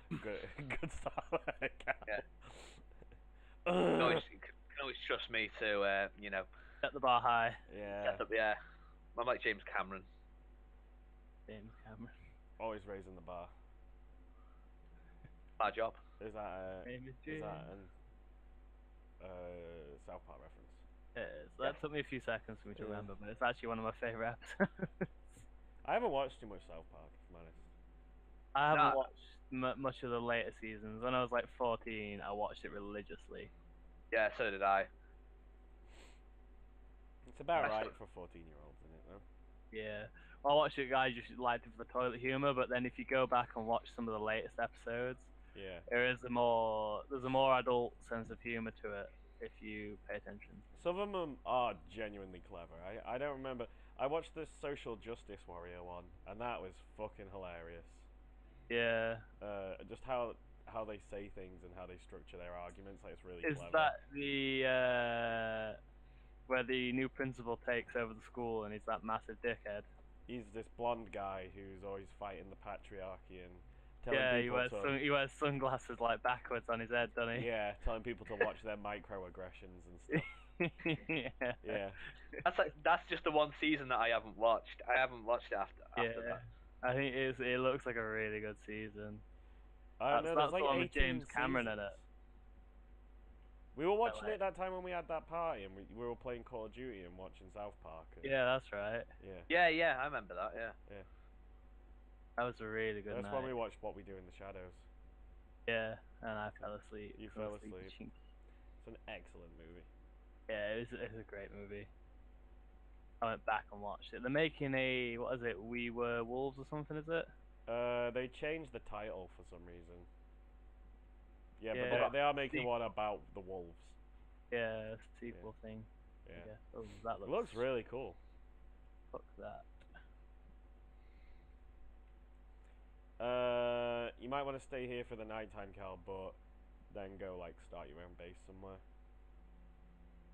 Good start, Yeah, Cal. you can always trust me to Set the bar high. Yeah, set up. Yeah, I'm like James Cameron. James Cameron. always raising the bar. My job. Is that Name is is James. that an South Park reference? So Yeah. that took me a few seconds for me to Yeah. remember, but it's actually one of my favorite episodes. I haven't watched too much South Park, if I'm honest. I haven't No, watched much of the later seasons. When I was like 14, I watched it religiously. yeah, so did I. It's about I right still, for 14-year-olds, isn't it? Though. Yeah. I watched it, guys, just liked it for the toilet humor, but then if you go back and watch some of the latest episodes, Yeah. there's a more adult sense of humor to it if you pay attention. Some of them are genuinely clever. I don't remember. I watched this Social Justice Warrior one, and that was fucking hilarious. Yeah. Just how they say things and how they structure their arguments, like it's really Is clever. that the where the new principal takes over the school and he's that massive dickhead? He's this blonde guy who's always fighting the patriarchy and telling Yeah, people to he wears sunglasses like backwards on his head, doesn't he? yeah, telling people to watch their microaggressions and stuff. Yeah. Yeah. that's just the one season that I haven't watched. I haven't watched it after Yeah. that. I think it looks like a really good season. I don't know. There's That's the like one with 18 James Cameron in seasons. it. We were watching like- it that time when we had that party, and we were playing Call of Duty and watching South Park. And, Yeah, that's right. yeah, Yeah, I remember that. Yeah. yeah. That was a really good That's night. when we watched What We Do in the Shadows. Yeah, and I fell asleep. You fell asleep. watching- It's an excellent movie. Yeah, it was a great movie. I went back and watched it. They're making what is it? We Were Wolves or something, is it? They changed the title for some reason. Yeah, Yeah. but they are making one about the wolves. Yeah, sequel thing. Yeah. Oh, that It looks really cool. Fuck that. You might want to stay here for the nighttime, Cal, but then go like start your own base somewhere.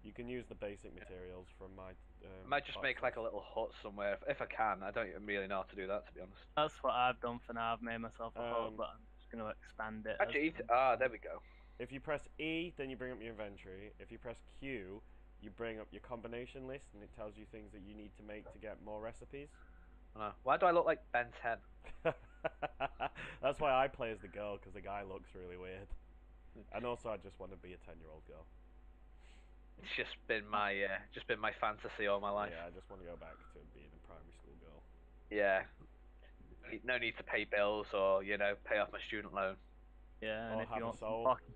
You can use the basic materials from my. I might just make like a little hut somewhere if I can. I don't even really know how to do that, to be honest. That's what I've done for now. I've made myself a hut, but I'm just gonna expand it. Actually, there we go. If you press E, then you bring up your inventory. If you press Q, you bring up your combination list, and it tells you things that you need to make to get more recipes. Why do I look like Ben 10? That's why I play as the girl, because the guy looks really weird. And also, I just want to be a 10-year-old girl. It's just been my fantasy all my life. Yeah, I just want to go back to being a primary school girl. Yeah. No need to pay bills or pay off my student loan. Yeah, and Or if have you a want soul. some pocket,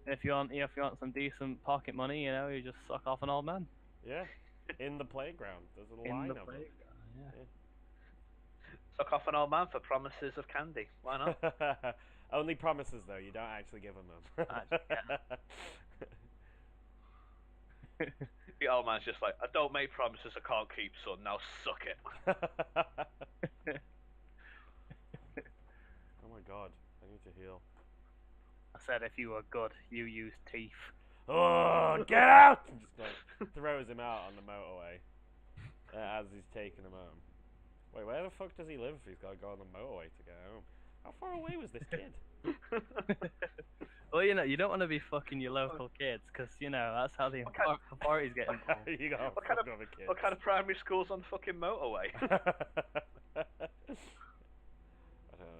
if you want some decent pocket money, you just suck off an old man. Yeah, in the playground. There's a In line the of playground, yeah. Suck off an old man for promises of candy. Why not? them. Only promises, though. You don't actually give them them. The old man's just like, I don't make promises I can't keep, son. Now suck it. Oh my god, I need to heal. I said if you were good, you use teeth. Oh, get out! And just like throws him out on the motorway as he's taking him home. Wait, where the fuck does he live if he's got to go on the motorway to get home? How far away was this kid? Well, you don't want to be fucking your local kids, because that's how the authorities get involved. You got What kind of kid. what kind of primary school's on the fucking motorway? I don't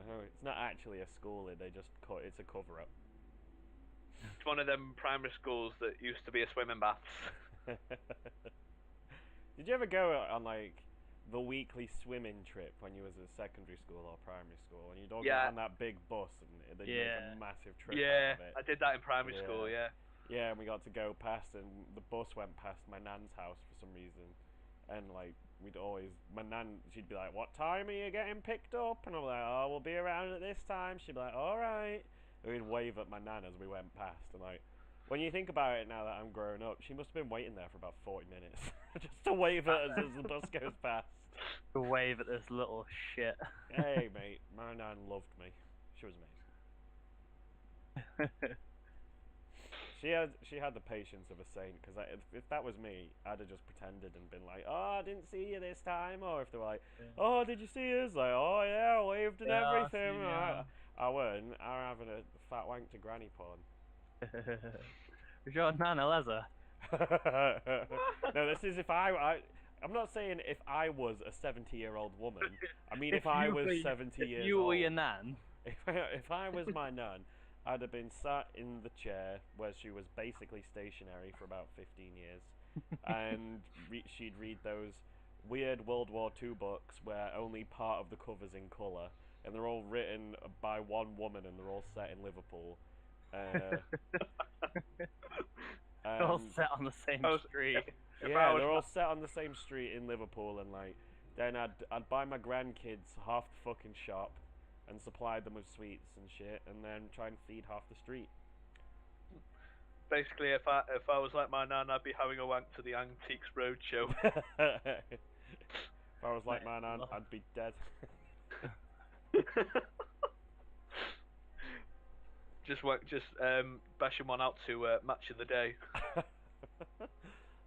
know. It's not actually a school. It's a cover up. It's one of them primary schools that used to be a swimming baths. Did you ever go on like the weekly swimming trip when you was at secondary school or primary school, and you'd all get on that big bus and then you make a massive trip out of it? I did that in primary school. Yeah. Yeah, and we got to go past, and the bus went past my nan's house for some reason, and like my nan, she'd be like, "What time are you getting picked up?" And I'm like, "Oh, we'll be around at this time." She'd be like, "All right," and we'd wave at my nan as we went past, and like. When you think about it now that I'm grown up, she must have been waiting there for about 40 minutes just to wave at us as the bus goes past. To wave at this little shit. Hey, mate, my nan loved me. She was amazing. she had the patience of a saint, because if that was me, I'd have just pretended and been like, oh, I didn't see you this time, or if they were like, oh, did you see us? Like, oh yeah, I waved and everything. I wouldn't. I'm having a fat wank to granny porn. Was your nana leather? No, this is if I'm not saying if I was a 70-year-old woman. I mean if I was 70 years old. You were your nan. If I was my nan, I'd have been sat in the chair where she was basically stationary for about 15 years, and she'd read those weird World War II books where only part of the cover's in colour, and they're all written by one woman, and they're all set in Liverpool. They're all set on the same street. Yeah, they're all set on the same street in Liverpool, and like, then I'd buy my grandkids half the fucking shop, and supply them with sweets and shit, and then try and feed half the street. Basically, if I was like my nan, I'd be having a wank to the Antiques Roadshow. If I was like my nan, I'd be dead. just bashing one out to Match of the Day.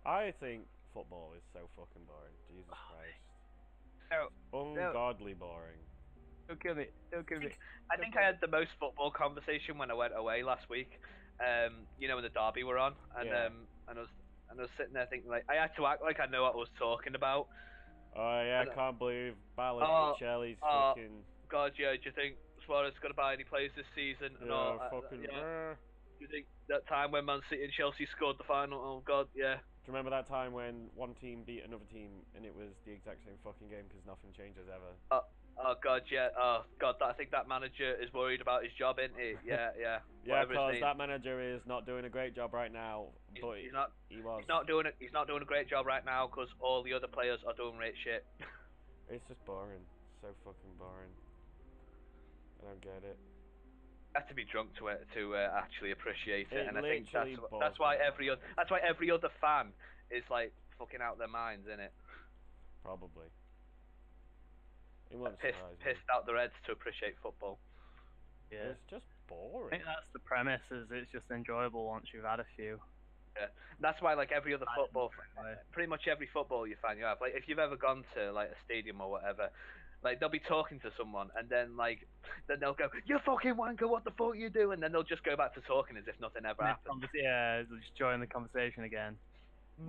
I think football is so fucking boring. Jesus Christ. Ungodly boring. Don't kill me. I think I had the most football conversation when I went away last week. You know, when the derby were on, and I was sitting there thinking, like, I had to act like I know what I was talking about. Oh yeah, I can't believe Balotelli's fucking. God, yeah. Do you think Suarez is going to buy any players this season? Yeah, fucking. Do you think that time when Man City and Chelsea scored the final? Oh God, yeah. Do you remember that time when one team beat another team and it was the exact same fucking game because nothing changes ever? Oh God, yeah. Oh God, I think that manager is worried about his job, isn't he? Yeah. Yeah, because that manager is not doing a great job right now. But he's not. He was. He's not doing a great job right now because all the other players are doing great shit. It's just boring. So fucking boring. I don't get it. You have to be drunk to actually appreciate it, and I think that's why every other fan is like fucking out their minds, innit? Probably. It won't surprise me. Pissed out their heads to appreciate football. Yeah. It's just boring. I think that's the premise. Is it's just enjoyable once you've had a few. Yeah, that's why like every other football, pretty much every football you fan you have. Like if you've ever gone to like a stadium or whatever, like they'll be talking to someone and then they'll go, "You fucking wanker, what the fuck you do?" And then they'll just go back to talking as if nothing ever happened. Yeah, they'll just join the conversation again.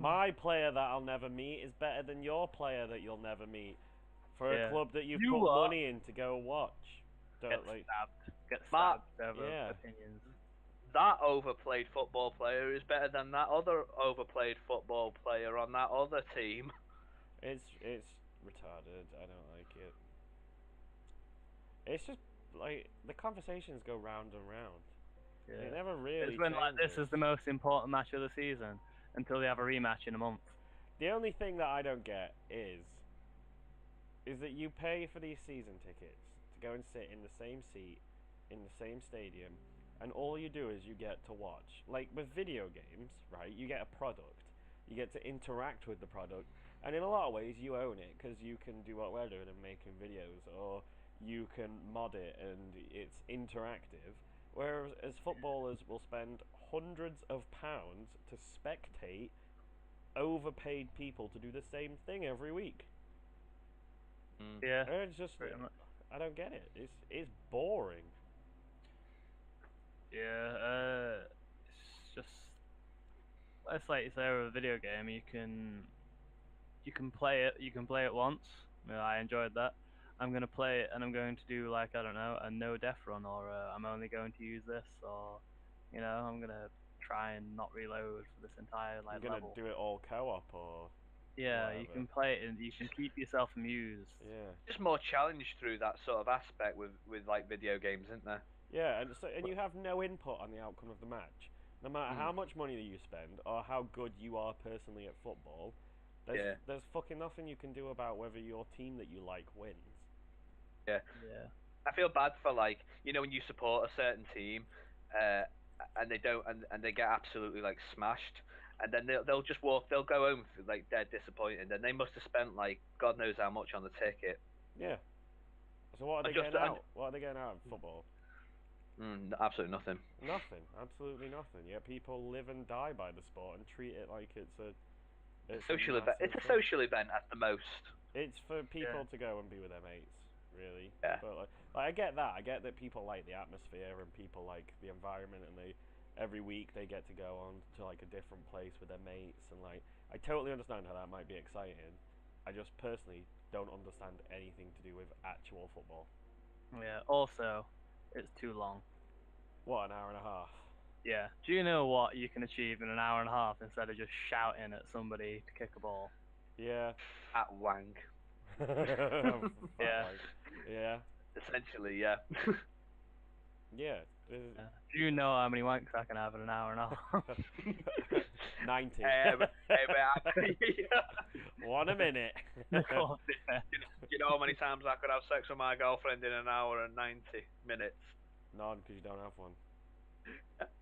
My player that I'll never meet is better than your player that you'll never meet. For a club that you put money in to go watch. Get stabbed over opinions. That overplayed football player is better than that other overplayed football player on that other team. It's retarded. I don't like it. It's just like the conversations go round and round. Yeah. It never really. It's when like this is the most important match of the season until they have a rematch in a month. The only thing that I don't get is that you pay for these season tickets to go and sit in the same seat in the same stadium, and all you do is you get to watch. Like with video games, right? You get a product, you get to interact with the product, and in a lot of ways you own it because you can do what we're doing and making videos, or you can mod it and it's interactive. Whereas as footballers will spend hundreds of pounds to spectate overpaid people to do the same thing every week. Yeah, it's just I don't get it. It's boring. Yeah, it's just it's like you say with a video game. You can play it once. I enjoyed that. I'm gonna play it and I'm going to do like I don't know a no death run, or I'm only going to use this, or I'm gonna try and not reload for this entire like You're gonna level. do it all co-op or. Yeah, whatever. You can play it and you can keep yourself amused. Yeah. Just more challenge through that sort of aspect with like video games, isn't there? Yeah, and you have no input on the outcome of the match. No matter how much money that you spend or how good you are personally at football, there's fucking nothing you can do about whether your team that you like wins. Yeah. I feel bad for like when you support a certain team, and they don't and they get absolutely like smashed. And then they'll go home like dead disappointed, and they must have spent like God knows how much on the ticket. Yeah. So what are they getting out? What are they getting out of football? Absolutely nothing. Nothing, absolutely nothing. Yet people live and die by the sport and treat it like it's a Social event. massive It's a thing. social event at the most. It's for people to go and be with their mates, really. Yeah. But like I get that. I get that people like the atmosphere and people like the environment, and every week they get to go on to like a different place with their mates, and like I totally understand how that might be exciting. I just personally don't understand anything to do with actual football. Yeah. Also, it's too long. What, an hour and a half? Yeah. Do you know what you can achieve in an hour and a half instead of just shouting at somebody to kick a ball? Yeah. At wank. Yeah. Yeah. Essentially, yeah. Yeah. Do you know how many wanks I can have in an hour and a half? 90. Hey, man. One a minute. Of course, yeah. You know how many times I could have sex with my girlfriend in an hour and 90 minutes? None, because you don't have one.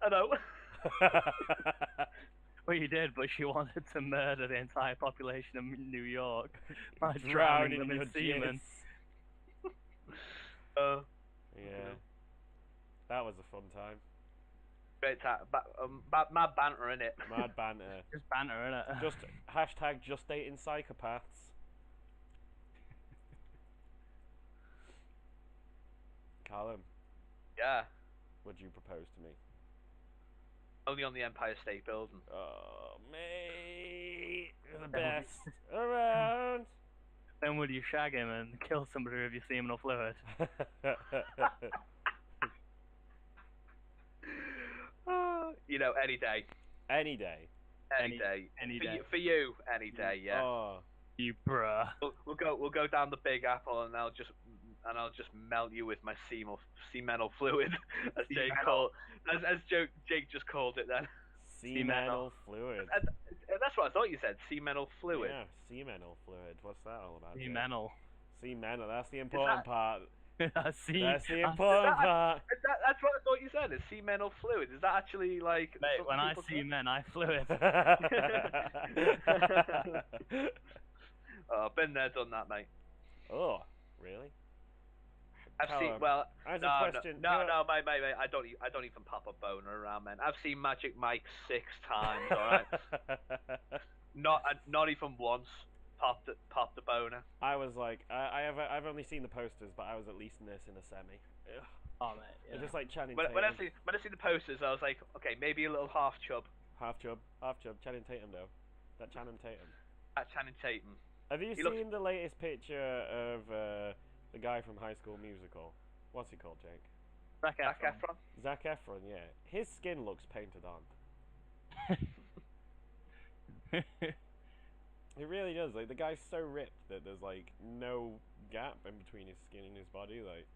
I know. Well, you did, but she wanted to murder the entire population of New York by Drowning drowning them in in your semen. Yeah. That was a fun time. Great time. Mad banter, innit? Mad banter. Just banter, innit? Just hashtag just dating psychopaths. Callum, Yeah. would you propose to me? Only on the Empire State Building. Oh, mate. You're the best around. Then would you shag him and kill somebody with your seminal fluid? You know, any day. Any day. Any day. Any for day. You, for you, any day. Yeah. Oh. You bruh. We'll go down the Big Apple, and I'll just melt you with my seminal fluid, as Jake called, as Jake just called it then. Seminal fluid. And that's what I thought you said. Seminal fluid. Yeah, seminal fluid. What's that all about? Jake? Seminal. Seminal. That's the important part. That's the Important important part. That's what I thought you said. Is seminal fluid? Is that actually like? Mate, when I see men, I fluid. Oh, been there, done that, mate. Oh, really? I've seen. Callum, Well, I have no, a question. no, mate. I don't even pop a boner around, man. I've seen Magic Mike 6 times. All right. Not even once. Popped the boner. I was like, I've only seen the posters, but I was at least nursing a semi. Ugh. Oh, mate. Yeah. It's just like Channing When Tatum. I see the posters, I was like, okay, maybe a little half chub. Half chub. Channing Tatum though. That Channing Tatum. At Channing Tatum. Have you He seen the latest picture of the guy from High School Musical? What's he called, Jake? Zac Zac Efron. Efron. Zac Efron, yeah. His skin looks painted on. It really does. Like, the guy's so ripped that there's like no gap in between his skin and his body. Like,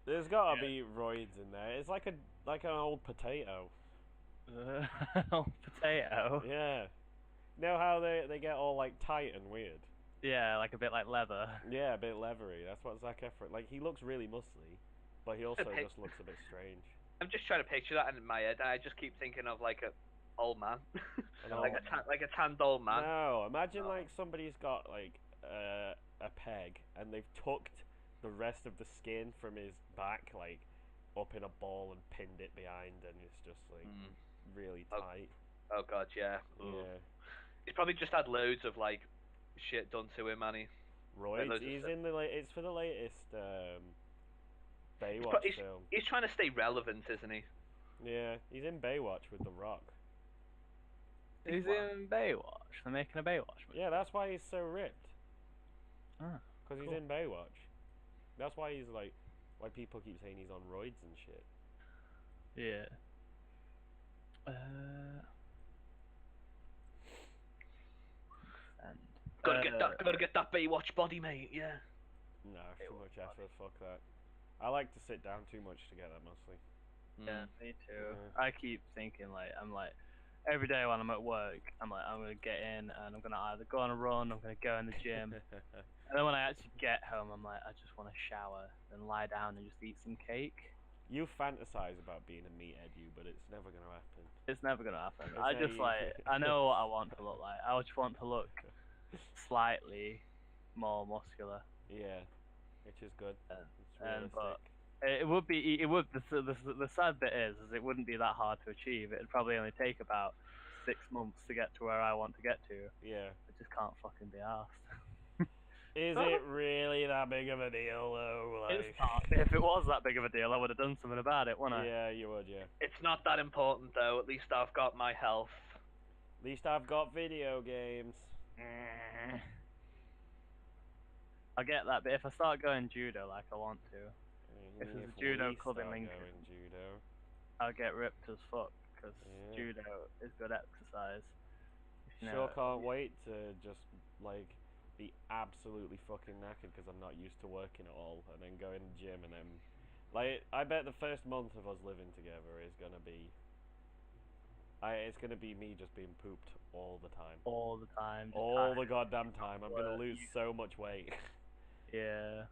there's gotta be roids in there. It's like an old potato. Old potato. Yeah. You know how they get all like tight and weird? Yeah, like a bit like leather. Yeah, a bit leathery. That's what Zac Efron. Like, he looks really muscly, but he also just looks a bit strange. I'm just trying to picture that in my head, and I just keep thinking of like a old man, like a tanned old man. No, imagine like somebody's got like a peg and they've tucked the rest of the skin from his back like up in a ball and pinned it behind, and it's just like really tight. Oh god, yeah. Yeah. He's probably just had loads of like shit done to him, Manny. Roids. He's in the it's for the latest Baywatch film. He's trying to stay relevant, isn't he? Yeah, he's in Baywatch with The Rock. He's in Baywatch. They're making a Baywatch movie. Yeah, that's why he's so ripped. Cool. Because he's in Baywatch. That's why he's like, why people keep saying he's on roids and shit. Yeah. Gotta get that Baywatch body, mate. Yeah. No, too much effort. Fuck that. I like to sit down too much to get that mostly. Yeah, me too. Yeah. I keep thinking like I'm like every day when I'm at work, I'm like I'm gonna get in and I'm gonna either go on a run, I'm gonna go in the gym, and then when I actually get home, I'm like I just want to shower, then lie down and just eat some cake. You fantasize about being a meathead, but it's never gonna happen. It's never gonna happen. It's I not just easy. like I know what I want to look like. I just want to look slightly more muscular. Yeah, which is good. It's but realistic. It would be. It would. The sad bit is it wouldn't be that hard to achieve. It'd probably only take about 6 months to get to where I want to get to. Yeah. I just can't fucking be asked. Is it really that big of a deal, though? Like... It's not. If it was that big of a deal, I would have done something about it, wouldn't I? Yeah, you would, yeah. It's not that important though. At least I've got my health. At least I've got video games. I get that, but if I start going judo like I want to, if there's a judo club in Lincoln, judo. I'll get ripped as fuck because Yeah. judo is good exercise. Sure can't wait to just like be absolutely fucking knackered because I'm not used to working at all, and then go in the gym and then like I bet the first month of us living together is gonna be it's gonna be me just being pooped all the time. All the time. All the goddamn time. I'm gonna lose so much weight. Yeah.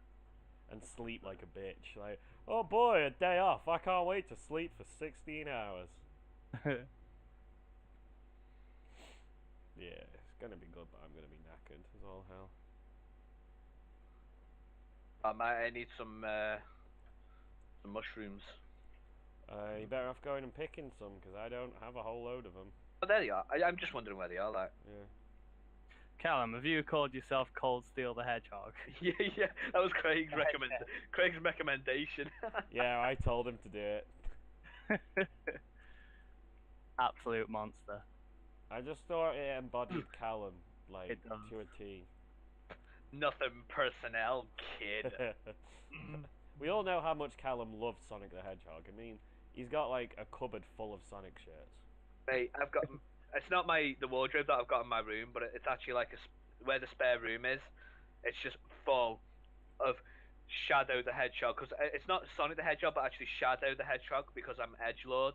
And sleep like a bitch. Like, oh boy, a day off. I can't wait to sleep for 16 hours. Yeah, it's gonna be good, but I'm gonna be knackered as all hell. I need some mushrooms. You better off going and picking some, because I don't have a whole load of them. Oh, there they are. I'm just wondering where they are. Like. Yeah. Callum, have you called yourself Cold Steel the Hedgehog? Yeah, that was Craig's recommendation. Yeah, I told him to do it. Absolute monster. I just thought it embodied Callum, like, It does. to a T. Nothing personnel, kid. We all know how much Callum loves Sonic the Hedgehog. I mean, he's got, like, a cupboard full of Sonic shirts. Mate, I've got... It's not the wardrobe that I've got in my room, but it's actually like where the spare room is. It's just full of Shadow the Hedgehog, because it's not Sonic the Hedgehog, but actually Shadow the Hedgehog, because I'm edgelord.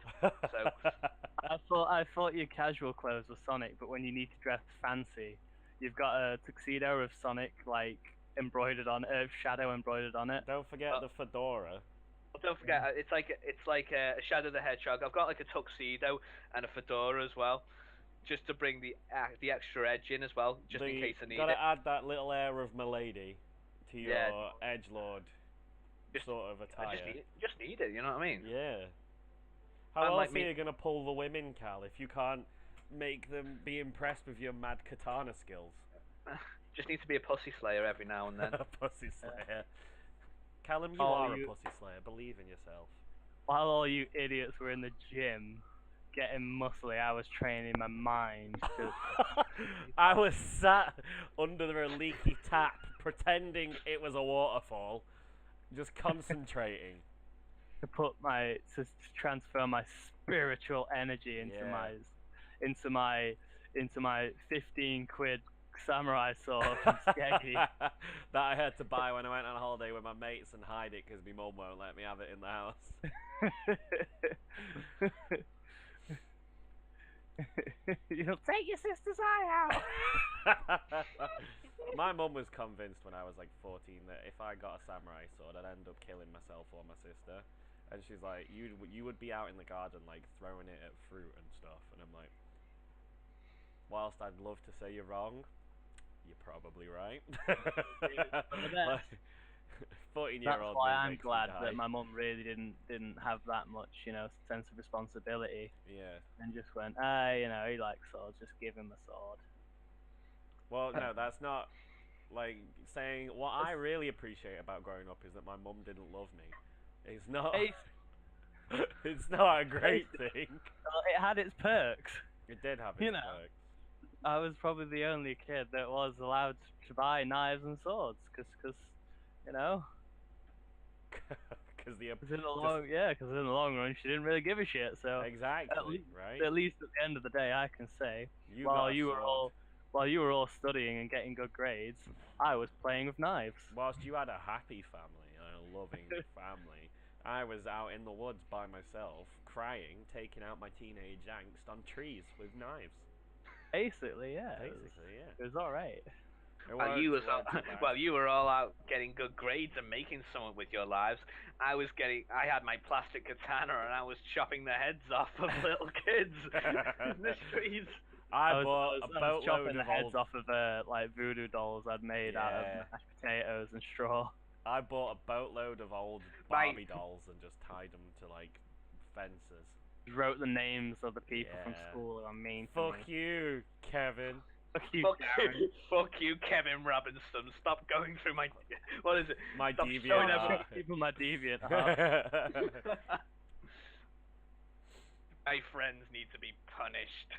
So I thought your casual clothes were Sonic, but when you need to dress fancy, you've got a tuxedo of Sonic like embroidered on it, Shadow embroidered on it. Don't forget the fedora. Don't forget, it's like a Shadow the Hedgehog. I've got like a tuxedo and a fedora as well, just to bring the extra edge in as well, just in case I need it. Gotta add that little air of milady to your edgelord sort of attire. I just need it, you know what I mean? Yeah. How else are you gonna pull the women, Cal, if you can't make them be impressed with your mad katana skills? Just need to be a pussy slayer every now and then. A pussy slayer. Callum, you are a pussy slayer. Believe in yourself. While all you idiots were in the gym getting muscly, I was training my mind to... I was sat under a leaky tap, pretending it was a waterfall, just concentrating. To transfer my spiritual energy into my 15 quid samurai sword from Skeggy. That I had to buy when I went on holiday with my mates and hide it because my mum won't let me have it in the house. You'll take your sister's eye out. My mum was convinced when I was like 14 that if I got a samurai sword, I'd end up killing myself or my sister. And she's like, you would be out in the garden like throwing it at fruit and stuff. And I'm like, whilst I'd love to say you're wrong, you're probably right. 14-year-old. That's why I'm glad that my mum really didn't have that much, sense of responsibility. Yeah. And just went, he likes swords, just give him a sword. Well, no, that's not like saying. What I really appreciate about growing up is that my mum didn't love me. It's not. It's not a great thing. It had its perks. It did have its perks. I was probably the only kid that was allowed to buy knives and swords, because Because in the long run she didn't really give a shit. So exactly, right? At least at the end of the day, I can say while you were all studying and getting good grades, I was playing with knives. Whilst you had a happy family and a loving family, I was out in the woods by myself, crying, taking out my teenage angst on trees with knives. Basically, yeah. It was alright. While you were all out getting good grades and making something with your lives, I had my plastic katana and I was chopping the heads off of little kids in the streets. I was chopping the heads off of like voodoo dolls I'd made out of mashed potatoes and straw. I bought a boatload of old Mate. Barbie dolls and just tied them to like fences. Wrote the names of the people from Yeah. school who are mean to Fuck me. you, Kevin. Fuck you, Fuck Darren. you, fuck you, Kevin Robinson. Stop going through my. What is it? My Stop deviant showing art. People my deviant heart. My friends need to be punished.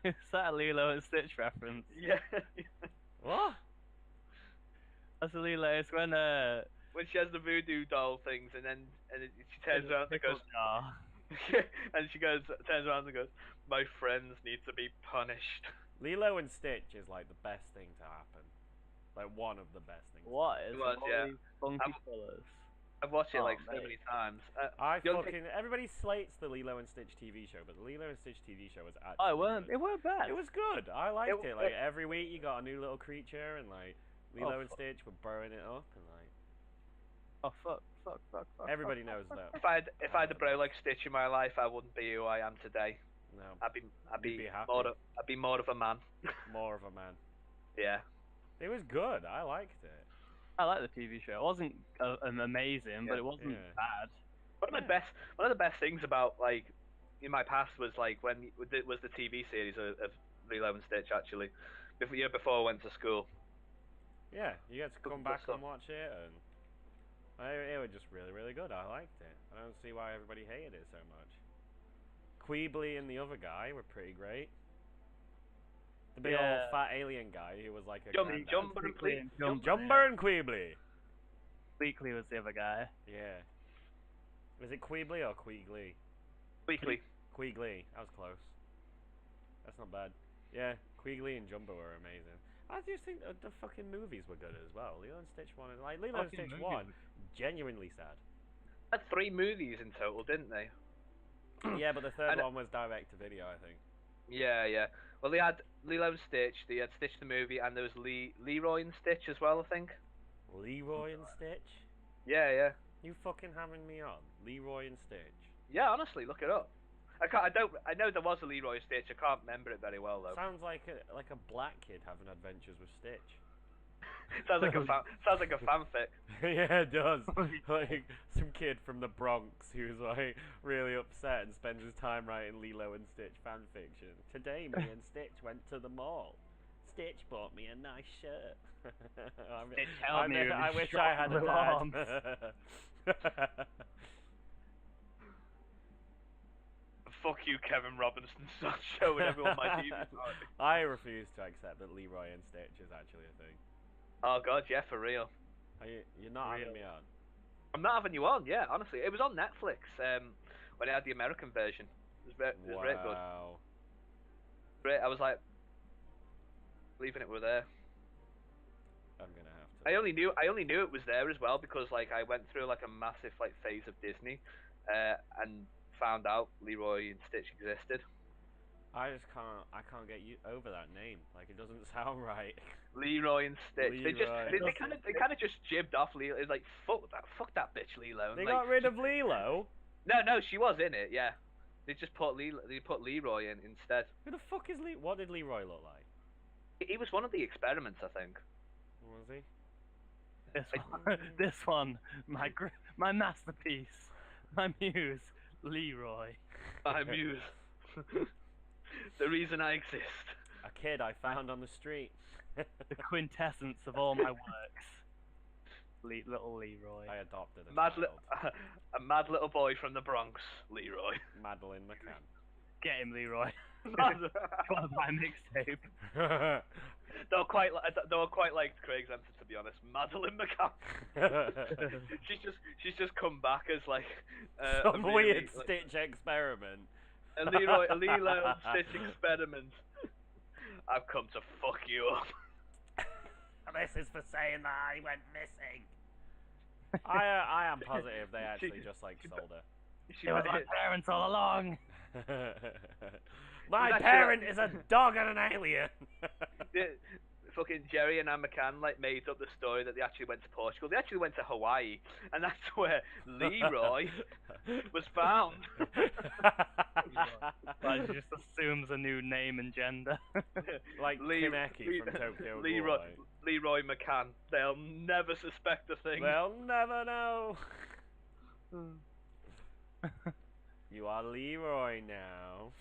Is that a Lilo and Stitch reference? Yeah. What? That's a Lilo. It's when When she has the voodoo doll things, and she turns around and goes, jar. and she turns around and goes, my friends need to be punished. Lilo and Stitch is like the best thing to happen. Like one of the best things. What is It was, all yeah. these funky colours? I've watched it Oh, like so mate. many times. I the only fucking everybody slates the Lilo and Stitch TV show, but the Lilo and Stitch TV show was actually Oh, good. it weren't bad. It was good. I liked it. It- Like every week you got a new little creature, and like Lilo Oh, and fuck. Stitch were burrowing it up, and like Oh fuck. everybody knows that. If I had a bro like Stitch in my life, I wouldn't be who I am today. No, I'd be be happy. more of a man. more of a man. Yeah. It was good. I liked it. I like the TV show. It wasn't amazing, but it wasn't Yeah. bad. One of the best things about like in my past was like when it was the TV series of Lilo and Stitch actually, before I went to school. Yeah, you get to come Good back stuff. and watch it, and it was just really, really good. I liked it. I don't see why everybody hated it so much. Queebly and the other guy were pretty great. The big Yeah. old fat alien guy who was like a Jumper granddad. and Pleat. Jumper and Queebly. Bleakley was the other guy. Yeah. Was it Queebly or Queegly? Weekly. Queegly. That was close. That's not bad. Yeah, Queegly and Jumbo were amazing. I just think the fucking movies were good as well. Lilo and Stitch 1 and like Lilo and Fucking Stitch movies 1, genuinely sad. Had 3 movies in total, didn't they? Yeah, but the third And- one was direct to video, I think. Yeah, yeah. Well, they had Lilo and Stitch, they had Stitch the movie, and there was Leroy and Stitch as well, I think. Leroy and Stitch? Yeah, yeah. You fucking hammering me on. Leroy and Stitch. Yeah, honestly, look it up. I know there was a Leroy and Stitch. I can't remember it very well though. Sounds like a black kid having adventures with Stitch. sounds like a fanfic. Yeah, it does. Like some kid from the Bronx who's like really upset and spends his time writing Lilo and Stitch fanfiction. Today, me and Stitch went to the mall. Stitch bought me a nice shirt. Stitch held me with I his wish short I had a little arms. dad. Fuck you, Kevin Robinson. Stop showing everyone my TV. I refuse to accept that Leroy and Stitch is actually a thing. Oh god, yeah, for real. You're not having Real. me on. I'm not having you on. Yeah, honestly, it was on Netflix. When I had the American version, it was very good. Wow. Great. I was like, leaving it with there. I'm gonna have to. I only knew it was there as well because like I went through like a massive like phase of Disney, and found out Leroy and Stitch existed. I can't get you over that name. Like it doesn't sound right. Leroy and Stitch. Leroy. They kind of just jibbed off Lilo. It's like fuck that bitch Lilo. And, They like, got rid of Lilo. No, she was in it. Yeah, they just put Leroy in instead. Who the fuck is Leroy? What did Leroy look like? He was one of the experiments, I think. Was he? This one, my masterpiece, my muse, Leroy. My muse. The reason I exist. A kid I found on the street. The quintessence of all my works. Little Leroy. I adopted a Mad child. a mad little boy from the Bronx, Leroy. Madeline McCann. Get him, Leroy. Gotta buy a mixtape. They were quite like Craig's answer, to be honest. Madeline McCann. she's just come back as like Some a really, weird like, Stitch experiment. a Lilo and Stitch experiment. I've come to fuck you up. This is for saying that I went missing. I am positive they actually just like sold her. It was my parents all along. My That's parent is a dog and an alien. Fucking Jerry and Anne McCann like made up the story that they actually went to Portugal. They actually went to Hawaii, and that's where Leroy was found. Like, she just assumes a new name and gender. Like Kaneki from Tokyo Leroy, Ghoul, Leroy McCann. They'll never suspect a thing. They'll never know. You are Leroy now.